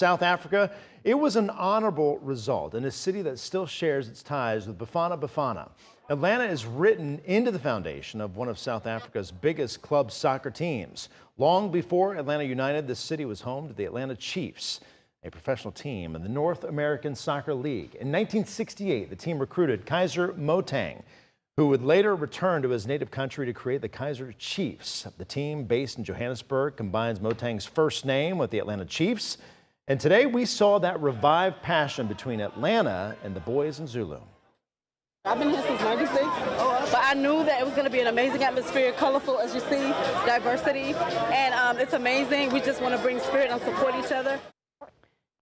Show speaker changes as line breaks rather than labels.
South Africa, it was an honorable result in a city that still shares its ties with Bafana Bafana. Atlanta is written into the foundation of one of South Africa's biggest club soccer teams. Long before Atlanta United, the city was home to the Atlanta Chiefs, a professional team in the North American Soccer League. In 1968, the team recruited Kaiser Motaung, who would later return to his native country to create the Kaiser Chiefs. The team, based in Johannesburg, combines Motaung's first name with the Atlanta Chiefs. And today we saw that revived passion between Atlanta and the boys in Zulu.
I've been here since '96, but I knew that it was going to be an amazing atmosphere, colorful as you see, diversity, and it's amazing. We just want to bring spirit and support each other.